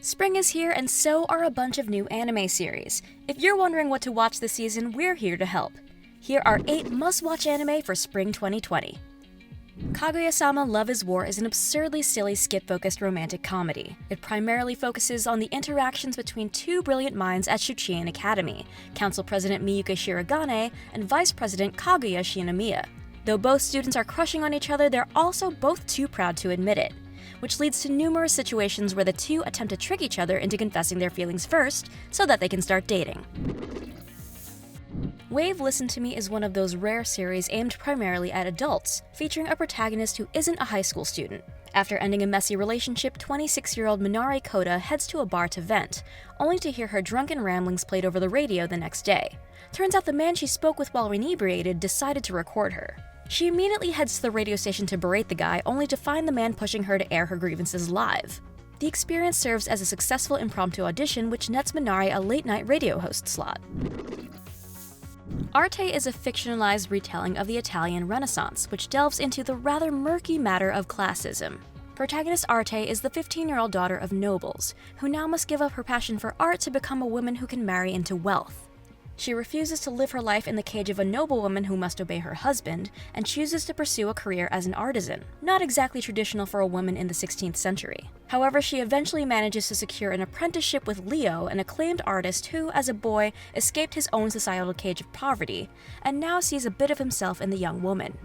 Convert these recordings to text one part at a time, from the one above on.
Spring is here, and so are a bunch of new anime series. If you're wondering what to watch this season, we're here to help. Here are 8 must-watch anime for spring 2020. Kaguya-sama Love is War is an absurdly silly skit-focused romantic comedy. It primarily focuses on the interactions between 2 brilliant minds at Shuchiin Academy, Council President Miyuka Shirogane and Vice President Kaguya Shinomiya. Though both students are crushing on each other, they're also both too proud to admit it, which leads to numerous situations where the two attempt to trick each other into confessing their feelings first so that they can start dating. Wave Listen to Me is one of those rare series aimed primarily at adults, featuring a protagonist who isn't a high school student. After ending a messy relationship, 26-year-old Minare Kota heads to a bar to vent, only to hear her drunken ramblings played over the radio the next day. Turns out the man she spoke with while inebriated decided to record her. She immediately heads to the radio station to berate the guy, only to find the man pushing her to air her grievances live. The experience serves as a successful impromptu audition, which nets Minare a late-night radio host slot. Arte is a fictionalized retelling of the Italian Renaissance, which delves into the rather murky matter of classism. Protagonist Arte is the 15-year-old daughter of nobles, who now must give up her passion for art to become a woman who can marry into wealth. She refuses to live her life in the cage of a noblewoman who must obey her husband, and chooses to pursue a career as an artisan, not exactly traditional for a woman in the 16th century. However, she eventually manages to secure an apprenticeship with Leo, an acclaimed artist who, as a boy, escaped his own societal cage of poverty, and now sees a bit of himself in the young woman.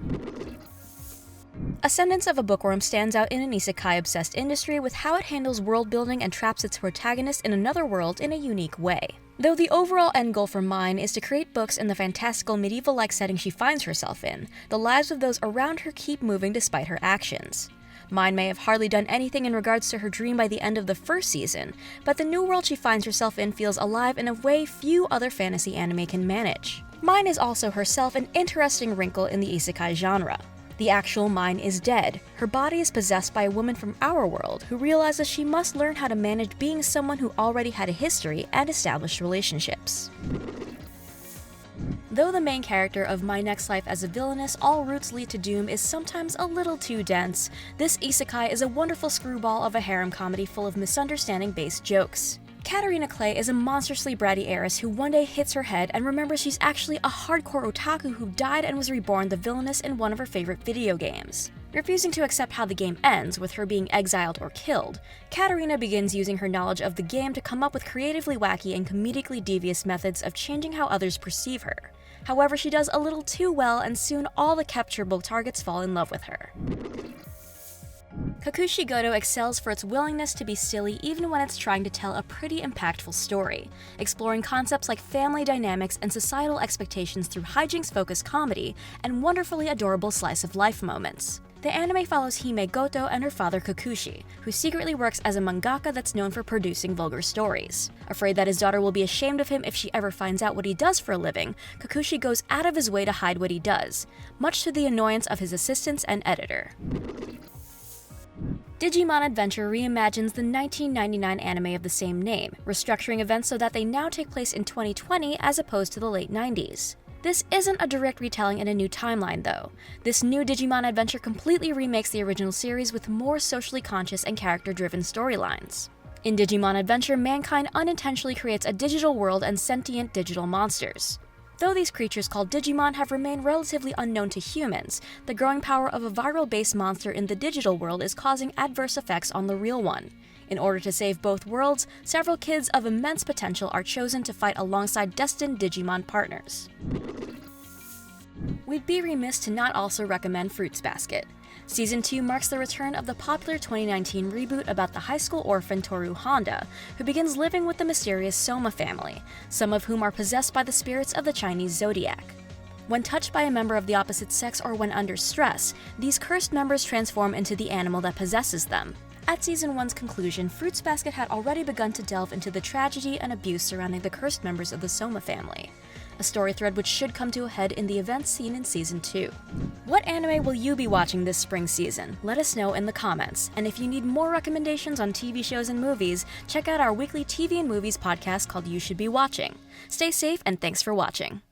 Ascendance of a Bookworm stands out in an isekai-obsessed industry with how it handles world-building and traps its protagonist in another world in a unique way. Though the overall end goal for Mine is to create books in the fantastical medieval-like setting she finds herself in, the lives of those around her keep moving despite her actions. Mine may have hardly done anything in regards to her dream by the end of the first season, but the new world she finds herself in feels alive in a way few other fantasy anime can manage. Mine is also herself an interesting wrinkle in the isekai genre. The actual Mine is dead. Her body is possessed by a woman from our world who realizes she must learn how to manage being someone who already had a history and established relationships. Though the main character of My Next Life as a villainess All Routes Lead to Doom is sometimes a little too dense, this isekai is a wonderful screwball of a harem comedy full of misunderstanding-based jokes. Katarina Clay is a monstrously bratty heiress who one day hits her head and remembers she's actually a hardcore otaku who died and was reborn the villainess in one of her favorite video games. Refusing to accept how the game ends, with her being exiled or killed, Katarina begins using her knowledge of the game to come up with creatively wacky and comedically devious methods of changing how others perceive her. However, she does a little too well, and soon all the capturable targets fall in love with her. Kakushi Goto excels for its willingness to be silly even when it's trying to tell a pretty impactful story, exploring concepts like family dynamics and societal expectations through hijinks-focused comedy and wonderfully adorable slice-of-life moments. The anime follows Hime Goto and her father Kakushi, who secretly works as a mangaka that's known for producing vulgar stories. Afraid that his daughter will be ashamed of him if she ever finds out what he does for a living, Kakushi goes out of his way to hide what he does, much to the annoyance of his assistants and editor. Digimon Adventure reimagines the 1999 anime of the same name, restructuring events so that they now take place in 2020 as opposed to the late 90s. This isn't a direct retelling in a new timeline, though. This new Digimon Adventure completely remakes the original series with more socially conscious and character-driven storylines. In Digimon Adventure, mankind unintentionally creates a digital world and sentient digital monsters. Though these creatures called Digimon have remained relatively unknown to humans, the growing power of a viral-based monster in the digital world is causing adverse effects on the real one. In order to save both worlds, several kids of immense potential are chosen to fight alongside destined Digimon partners. We'd be remiss to not also recommend Fruits Basket. Season 2 marks the return of the popular 2019 reboot about the high school orphan Toru Honda, who begins living with the mysterious Soma family, some of whom are possessed by the spirits of the Chinese zodiac. When touched by a member of the opposite sex or when under stress, these cursed members transform into the animal that possesses them. At Season 1's conclusion, Fruits Basket had already begun to delve into the tragedy and abuse surrounding the cursed members of the Soma family, a story thread which should come to a head in the events seen in Season 2. What anime will you be watching this spring season? Let us know in the comments, and if you need more recommendations on TV shows and movies, check out our weekly TV and movies podcast called You Should Be Watching. Stay safe, and thanks for watching.